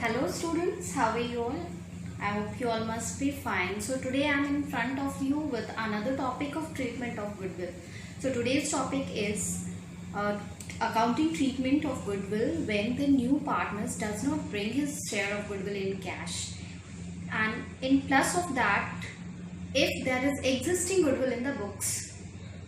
Hello students, how are you all? I hope you all must be fine. So today I am in front of you with another topic of treatment of goodwill. So today's topic is accounting treatment of goodwill when the new partners does not bring his share of goodwill in cash. And in plus of that, if there is existing goodwill in the books,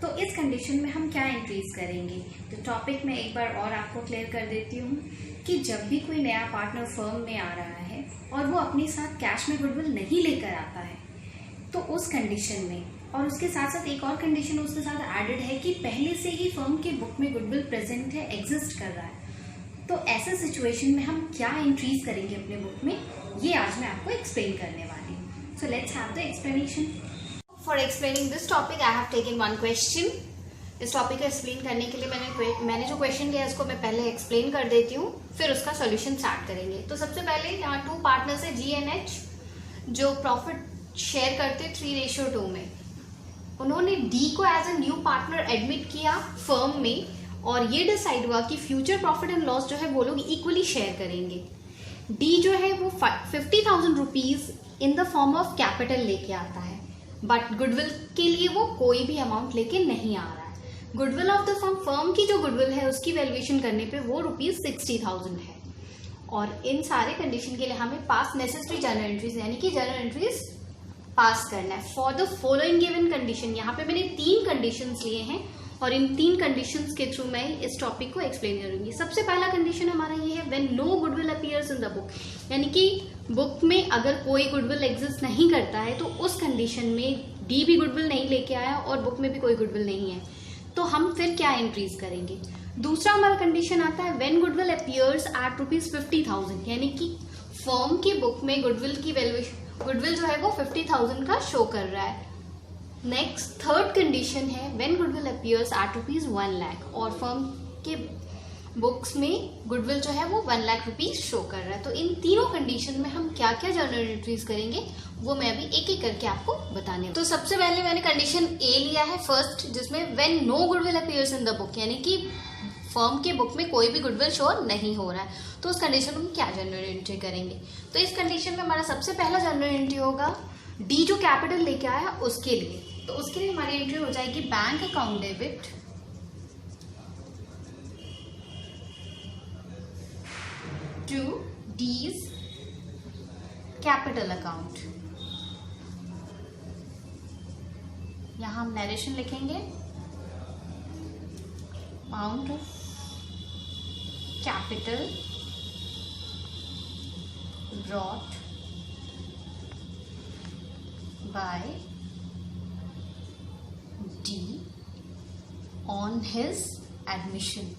तो इस condition में हम क्या entries करेंगे. तो topic में एक बार और आपको क्लियर कर देती हूँ कि जब भी कोई नया पार्टनर फर्म में आ रहा है और वो अपने साथ कैश में गुडविल नहीं लेकर आता है, तो उस कंडीशन में, और उसके साथ साथ एक और कंडीशन उसके साथ एडेड है कि पहले से ही फर्म के बुक में गुडविल प्रेजेंट है, एग्जिस्ट कर रहा है, तो ऐसे सिचुएशन में हम क्या एंट्रीज करेंगे अपने बुक में, ये आज मैं आपको एक्सप्लेन करने वाली हूँ. So let's have the explanation. For explaining this topic I have taken one question. इस टॉपिक को एक्सप्लेन करने के लिए मैंने जो क्वेश्चन लिया उसको मैं पहले एक्सप्लेन कर देती हूँ, फिर उसका सॉल्यूशन स्टार्ट करेंगे. तो सबसे पहले यहाँ 2 पार्टनर्स है जी एंड एच, जो प्रॉफिट शेयर करते 3:2 में. उन्होंने डी को as a new partner admit किया फर्म में, और ये डिसाइड हुआ कि फ्यूचर प्रॉफिट एंड लॉस जो है वो लोग इक्वली शेयर करेंगे. डी जो है वो 50,000 rupees in the form of capital लेके आता है, बट गुडविल के लिए वो कोई भी अमाउंट लेके नहीं आ रहा है. गुडविल ऑफ द फर्म की जो गुडविल है उसकी वैल्यूएशन करने पे वो ₹60,000 है. और इन सारे कंडीशन के लिए हमें पास नेसेसरी जर्नल एंट्रीज, यानी कि जर्नल एंट्रीज पास करना है. For the following given condition, यहाँ पे मैंने 3 कंडीशंस लिए हैं और इन 3 कंडीशंस के थ्रू मैं इस टॉपिक को एक्सप्लेन करूंगी. सबसे पहला कंडीशन हमारा ये है when no goodwill appears in the book, यानी कि बुक में अगर कोई गुडविल एग्जिस्ट नहीं करता है तो उस कंडीशन में डी भी गुडविल नहीं लेके आया और बुक में भी कोई गुडविल नहीं है, तो हम फिर क्या एंट्रीज करेंगे. दूसरा हमारा कंडीशन आता है व्हेन गुडविल अपीयर्स एट ₹50,000, यानी कि फर्म की बुक में गुडविल की वैल्यूएशन, गुडविल जो है वो 50,000 का शो कर रहा है. नेक्स्ट थर्ड कंडीशन है when goodwill appears eight ₹1 lakh, और फर्म के बुक्स में गुडविल जो है वो 1 लाख रुपीज शो कर रहा है. तो इन तीनों कंडीशन में हम क्या क्या जर्नल एंट्रीज करेंगे वो मैं अभी एक एक करके आपको बताने. तो सबसे पहले मैंने कंडीशन ए लिया है फर्स्ट, जिसमें when no goodwill appears in the book, यानी कि फर्म के बुक में कोई भी गुडविल शो नहीं हो रहा है, तो उस कंडीशन में क्या जर्नल एंट्री करेंगे. तो इस कंडीशन में हमारा सबसे पहला जर्नल एंट्री होगा डी जो कैपिटल लेके आया उसके लिए. तो उसके लिए हमारी एंट्री हो जाएगी bank account debit to D's capital account. यहां हम नरेशन लिखेंगे amount of capital brought by D on his admission.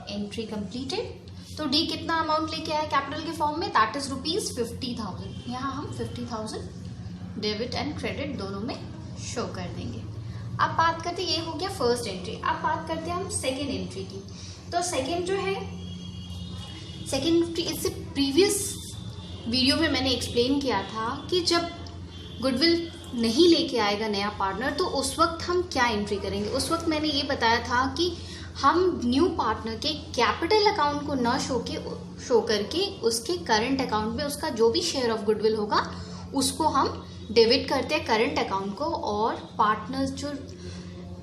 Entry completed. तो डी कितना अमाउंट लेके आया कैपिटल के फॉर्म में, दैट इज ₹50,000. यहाँ हम 50,000 डेबिट एंड क्रेडिट दोनों में शो कर देंगे. अब बात करते, ये हो गया फर्स्ट एंट्री. अब बात करते हैं हम सेकेंड एंट्री की. तो सेकेंड जो है, सेकेंड एंट्री इससे प्रीवियस वीडियो में मैंने एक्सप्लेन किया था कि जब गुडविल नहीं लेके आएगा नया पार्टनर तो उस वक्त हम क्या एंट्री करेंगे. उस वक्त मैंने ये बताया था कि हम न्यू पार्टनर के कैपिटल अकाउंट को न शो करके उसके करंट अकाउंट में उसका जो भी शेयर ऑफ गुडविल होगा उसको हम डेबिट करते हैं करंट अकाउंट को, और पार्टनर्स जो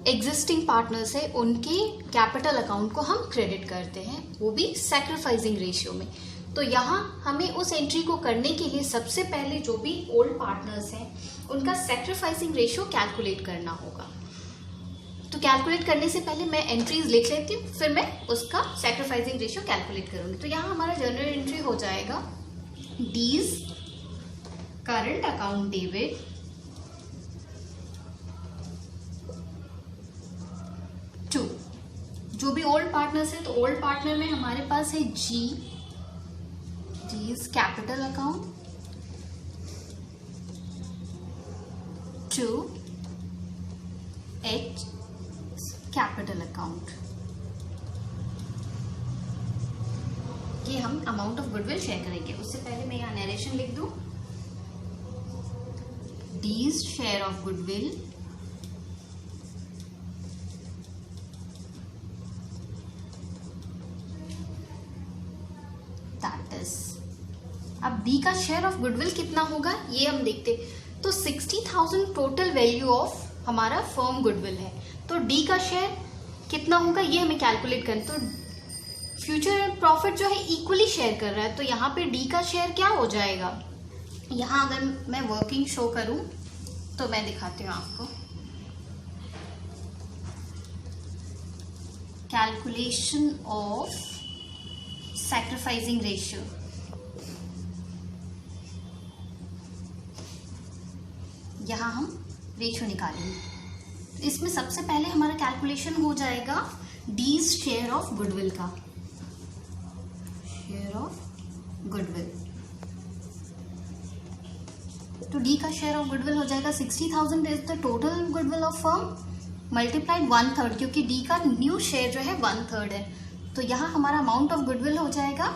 एग्जिस्टिंग पार्टनर्स है उनके कैपिटल अकाउंट को हम क्रेडिट करते हैं, वो भी सैक्रिफाइसिंग रेशियो में. तो यहाँ हमें उस एंट्री को करने के लिए सबसे पहले जो भी ओल्ड पार्टनर्स हैं उनका सैक्रिफाइसिंग रेशियो कैलकुलेट करना होगा. तो कैलकुलेट करने से पहले मैं एंट्रीज लिख लेती हूँ, फिर मैं उसका सैक्रिफाइसिंग रेशियो कैलकुलेट करूंगी. तो यहाँ हमारा जनरल एंट्री हो जाएगा डीज करंट अकाउंट डेबिट टू, जो भी ओल्ड पार्टनर्स है तो ओल्ड पार्टनर में हमारे पास है जी, D's capital account to H capital account. ये हम अमाउंट ऑफ गुडविल शेयर करेंगे। उससे पहले मैं यहाँ नरेशन लिख दूं, D's share of goodwill that is, अब डी का शेयर ऑफ गुडविल कितना होगा ये हम देखते। तो 60,000 टोटल वैल्यू ऑफ हमारा फर्म गुडविल है, तो डी का शेयर कितना होगा ये हमें कैलकुलेट करना। तो फ्यूचर प्रॉफिट जो है इक्वली शेयर कर रहा है, तो यहाँ पे डी का शेयर क्या हो जाएगा। यहाँ अगर मैं वर्किंग शो करूं तो मैं दिखाती हूँ आपको, कैलकुलेशन ऑफ सैक्रिफाइसिंग रेशियो। यहाँ हम रेशियो निकालेंगे। इसमें सबसे पहले हमारा कैलकुलेशन हो जाएगा डीज शेयर ऑफ गुडविल का, शेयर ऑफ गुडविल। तो डी का शेयर ऑफ गुडविल हो जाएगा 60,000 is the total goodwill of firm multiplied 1/3, क्योंकि डी का न्यू शेयर जो है 1/3 है। तो यहाँ हमारा अमाउंट ऑफ गुडविल हो जाएगा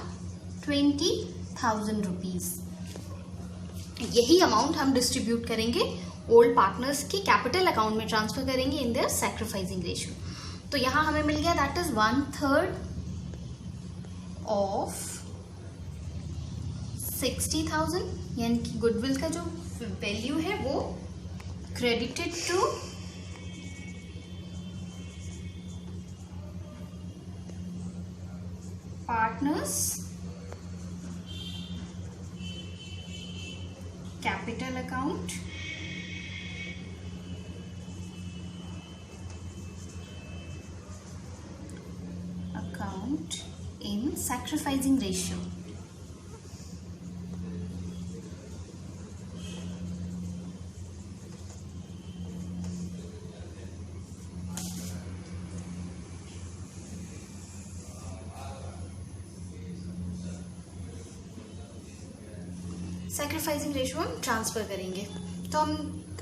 20,000 रुपीज। यही अमाउंट हम डिस्ट्रीब्यूट करेंगे ओल्ड पार्टनर्स के कैपिटल अकाउंट में, ट्रांसफर करेंगे इन देयर सैक्रिफाइसिंग रेशियो। तो यहाँ हमें मिल गया दैट इज 1/3 ऑफ 60,000, यानी कि गुडविल का जो वैल्यू है वो credited to partners capital account in sacrificing ratio. Sacrificing ratio हम ट्रांसफर करेंगे। तो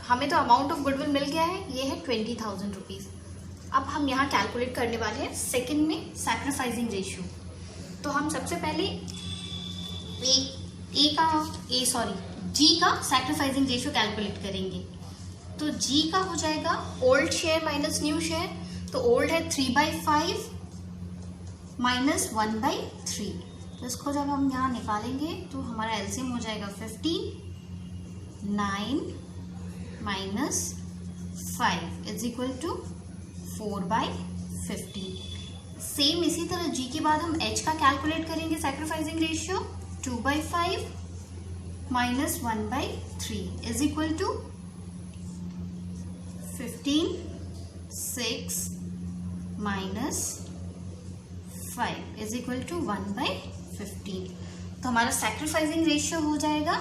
हमें तो अमाउंट ऑफ गुडविल मिल गया है, ये है 20,000 रुपीज। अब हम यहाँ कैलकुलेट करने वाले हैं सेकंड में सैक्रिफाइसिंग रेशियो। तो हम सबसे पहले जी का सैक्रिफाइसिंग रेशियो कैलकुलेट करेंगे। तो जी का हो जाएगा old share minus new share. तो ओल्ड है 3/5 माइनस 1/3। तो इसको जब हम यहाँ निकालेंगे तो हमारा एलसीएम हो जाएगा 15, 9 minus 5 is equal to 4/15। Same इसी तरह जी के बाद हम एच का कैलकुलेट करेंगे sacrificing ratio 2/5 minus 1/3 is equal to 15, 6 minus 5 is equal to 1/15। तो हमारा सैक्रिफाइसिंग रेशियो हो जाएगा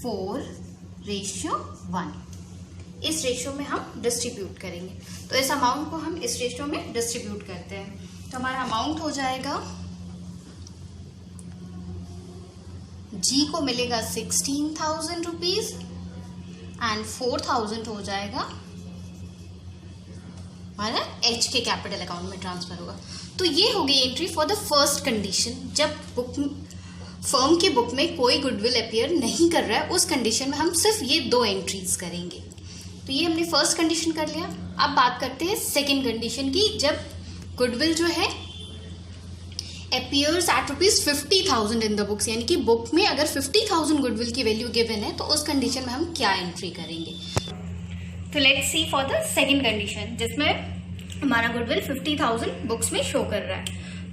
4:1। इस रेशियो में हम डिस्ट्रीब्यूट करेंगे। तो इस अमाउंट को हम इस रेशियो में डिस्ट्रीब्यूट करते हैं। तो हमारा अमाउंट हो जाएगा, जी को मिलेगा 16,000 रुपीज एंड 4,000 हो जाएगा हमारा एच के कैपिटल अकाउंट में ट्रांसफर होगा। तो ये हो गई entry for the first condition, जब फर्म की बुक में कोई गुडविल अपीयर नहीं कर रहा है, उस कंडीशन में हम सिर्फ ये 2 एंट्रीज करेंगे। तो ये हमने फर्स्ट कंडीशन कर लिया। अब बात करते हैं सेकंड कंडीशन की, जब गुडविल जो है appears eight ₹50,000 in the books, यानी कि बुक में अगर 50,000 गुडविल की वैल्यू गिवन है तो उस कंडीशन में हम क्या एंट्री करेंगे। तो let's see for the second condition, जिसमें हमारा गुडविल 50,000 बुक्स में शो कर रहा है।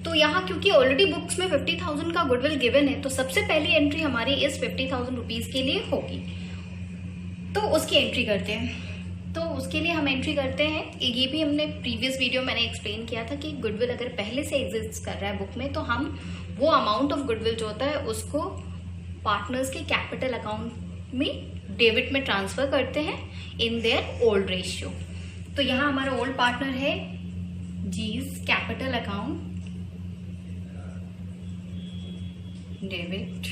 तो यहाँ क्योंकि ऑलरेडी बुक्स में 50,000 का गुडविल गिवन है, तो सबसे पहली एंट्री हमारी इस 50,000 रुपीज के लिए होगी। तो उसकी एंट्री करते हैं। तो उसके लिए हम एंट्री करते हैं, ये भी हमने प्रीवियस वीडियो मैंने एक्सप्लेन किया था कि गुडविल अगर पहले से एग्जिस्ट कर रहा है बुक में, तो हम वो अमाउंट ऑफ गुडविल जो होता है उसको पार्टनर्स के कैपिटल अकाउंट में डेबिट में ट्रांसफर करते हैं इन देयर ओल्ड रेशियो। तो यहाँ हमारा ओल्ड पार्टनर है G's capital account debit,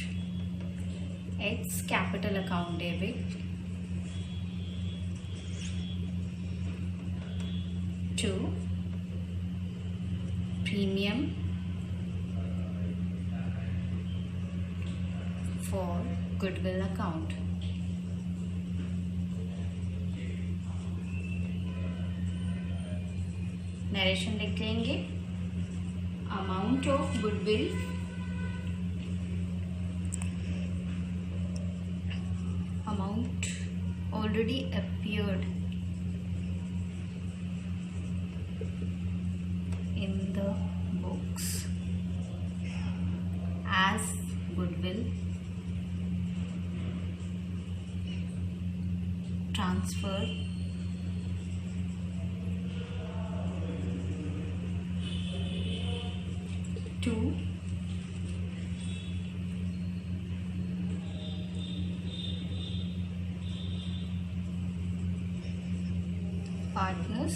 X capital account debit to premium for goodwill account. Narration लिख लेंगे, amount of goodwill amount already appeared in the books as goodwill transferred to partners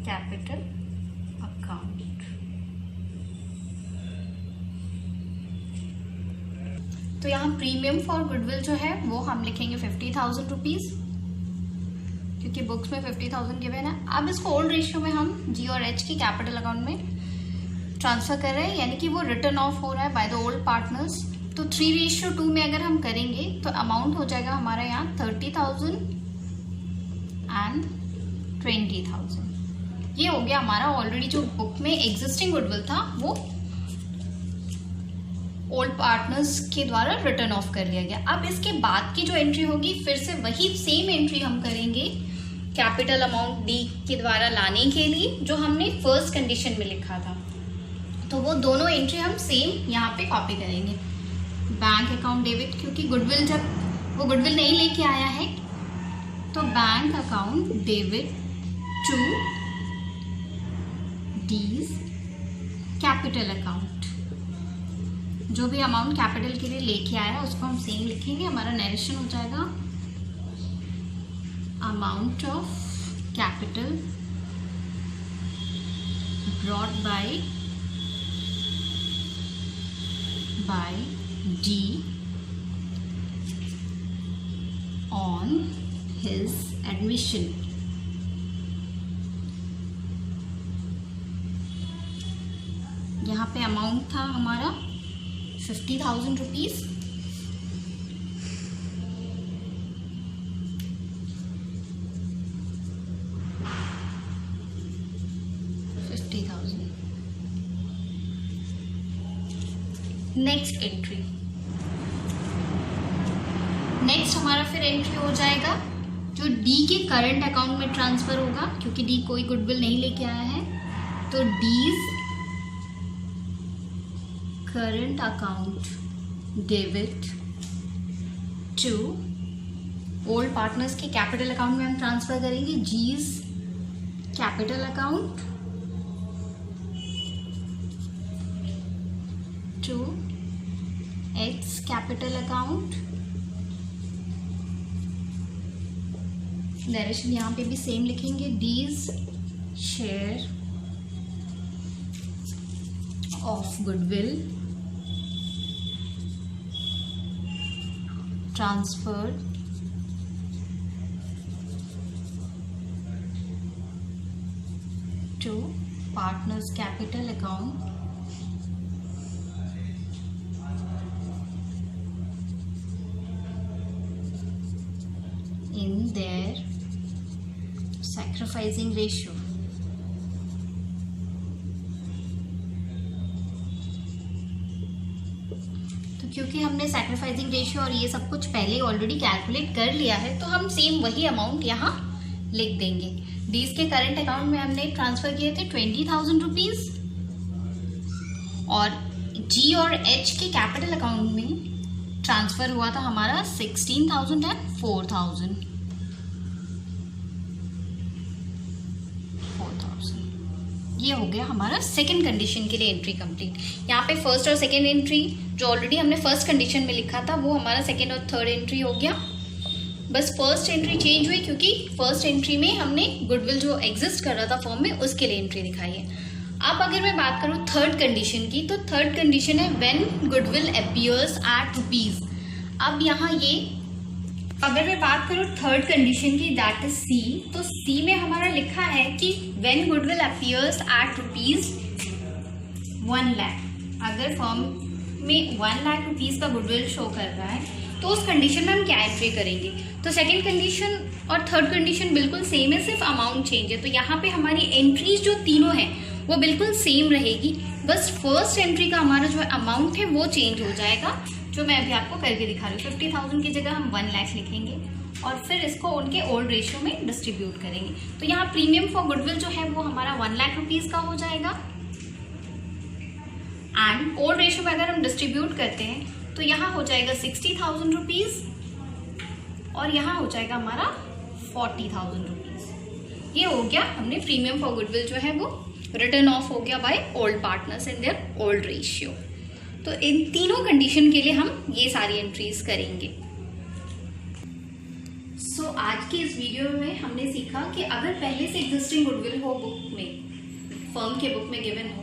capital account. तो यहाँ premium for goodwill जो है वो हम लिखेंगे 50,000 rupees, क्योंकि बुक्स में 50,000 गिवन है। अब इसको ओल्ड रेशियो में हम जी और एच की कैपिटल अकाउंट में ट्रांसफर कर रहे हैं, यानी कि वो रिटर्न ऑफ हो रहा है बाय द ओल्ड पार्टनर्स। तो 3:2 में अगर हम करेंगे तो अमाउंट हो जाएगा हमारा यहाँ 30,000 एंड 20,000। ये हो गया हमारा ऑलरेडी जो बुक में एग्जिस्टिंग गुडविल था वो ओल्ड पार्टनर्स के द्वारा रिटर्न ऑफ कर लिया गया। अब इसके बाद की जो एंट्री होगी फिर से वही सेम एंट्री हम करेंगे कैपिटल अमाउंट डी के द्वारा लाने के लिए, जो हमने फर्स्ट कंडीशन में लिखा था। तो वो दोनों एंट्री हम सेम यहाँ पे कॉपी करेंगे। बैंक अकाउंट डेबिट, क्योंकि गुडविल जब वो गुडविल नहीं लेके आया है तो bank account debit to D's capital account. जो भी अमाउंट कैपिटल के लिए लेके आया उसको हम सेम लिखेंगे। हमारा नरेशन हो जाएगा amount of capital brought bye D on his admission. यहाँ पे अमाउंट था हमारा 50,000 रुपीज। नेक्स्ट एंट्री, नेक्स्ट हमारा फिर एंट्री हो जाएगा जो डी के करंट अकाउंट में ट्रांसफर होगा, क्योंकि डी कोई गुडविल नहीं लेके आया है। तो D's current account debit to old partners के कैपिटल अकाउंट में हम ट्रांसफर करेंगे G's capital account to X capital account. Narration यहाँ पे भी सेम लिखेंगे, D's share of goodwill transferred to partners capital account in their sacrificing ratio. तो क्योंकि हमने सैक्रिफाइसिंग रेशियो और ये सब कुछ पहले ऑलरेडी कैलकुलेट कर लिया है तो हम सेम वही अमाउंट यहाँ लिख देंगे। डीज के करंट अकाउंट में हमने ट्रांसफर किए थे 20,000 रुपीज और जी और एच के कैपिटल अकाउंट में ट्रांसफर हुआ था हमारा 16,000 एंड 4,000। ये हो गया हमारा सेकंड कंडीशन के लिए एंट्री कंप्लीट। यहाँ पे फर्स्ट और सेकंड एंट्री जो ऑलरेडी हमने फर्स्ट कंडीशन में लिखा था वो हमारा सेकंड और थर्ड एंट्री हो गया। बस फर्स्ट एंट्री चेंज हुई क्योंकि फर्स्ट एंट्री में हमने गुडविल जो एग्जिस्ट कर रहा था फॉर्म में उसके लिए एंट्री दिखाई है। अब अगर मैं बात करूँ थर्ड कंडीशन की, तो थर्ड कंडीशन है when goodwill appears eight rupees. अब यहाँ ये अगर मैं बात करूँ थर्ड कंडीशन की, दैट इज सी, तो सी में हमारा लिखा है कि when goodwill appears eight ₹1 lakh, अगर फर्म में 1 लाख रुपीज का गुडविल शो कर रहा है तो उस कंडीशन में हम क्या एंट्री करेंगे। तो सेकंड कंडीशन और थर्ड कंडीशन बिल्कुल सेम है, सिर्फ अमाउंट चेंज है। तो यहाँ पे हमारी एंट्रीज जो तीनों हैं वो बिल्कुल सेम रहेगी, बस फर्स्ट एंट्री का हमारा जो अमाउंट है वो चेंज हो जाएगा, जो मैं अभी आपको करके दिखा रही हूँ। 50,000 की जगह हम 1 लाख लिखेंगे और फिर इसको उनके ओल्ड रेशियो में डिस्ट्रीब्यूट करेंगे। तो यहाँ प्रीमियम फॉर गुडविल जो है वो हमारा 1 लाख रुपीज का हो जाएगा, एंड ओल्ड रेशियो में अगर हम डिस्ट्रीब्यूट करते हैं तो यहाँ हो जाएगा 60,000 रुपीज और यहाँ हो जाएगा हमारा 40,000 रुपीज। ये हो गया, हमने प्रीमियम फॉर गुडविल जो है वो रिटर्न ऑफ हो गया by old partners in their old ratio. तो इन तीनों कंडीशन के लिए हम ये सारी एंट्रीज करेंगे। सो आज के इस वीडियो में हमने सीखा कि अगर पहले से एग्जिस्टिंग गुडविल हो बुक में, फर्म के बुक में गिवन हो,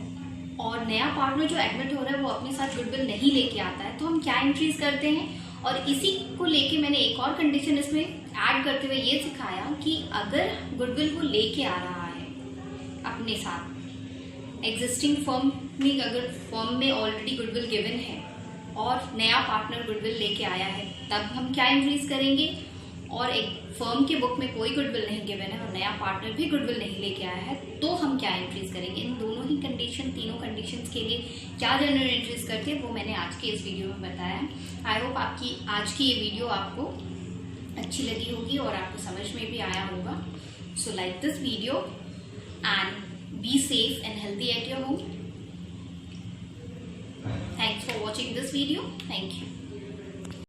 और नया पार्टनर जो एडमिट हो रहा है वो अपने साथ गुडविल नहीं लेके आता है, तो हम क्या एंट्रीज करते हैं। और इसी को लेके मैंने एक और कंडीशन इसमें ऐड करते हुए ये सिखाया कि अगर गुडविल वो लेके आ रहा है अपने साथ, एग्जिस्टिंग फर्म में अगर फर्म में ऑलरेडी गुडविल गिवन है और नया पार्टनर गुडविल लेके आया है, तब हम क्या एंट्रीज करेंगे। और एक फर्म के बुक में कोई गुडविल नहीं गिवन है और नया पार्टनर भी गुडविल नहीं लेके आया है, तो हम क्या एंट्रीज करेंगे। इन दोनों ही कंडीशन, तीनों कंडीशंस के लिए क्या जनरल एंट्रीज करते हैं वो मैंने आज के इस वीडियो में बताया है। आई होप आपकी आज की ये वीडियो आपको अच्छी लगी होगी और आपको समझ में भी आया होगा। So like this video and be safe and healthy at your home. Thanks for watching this video. Thank you.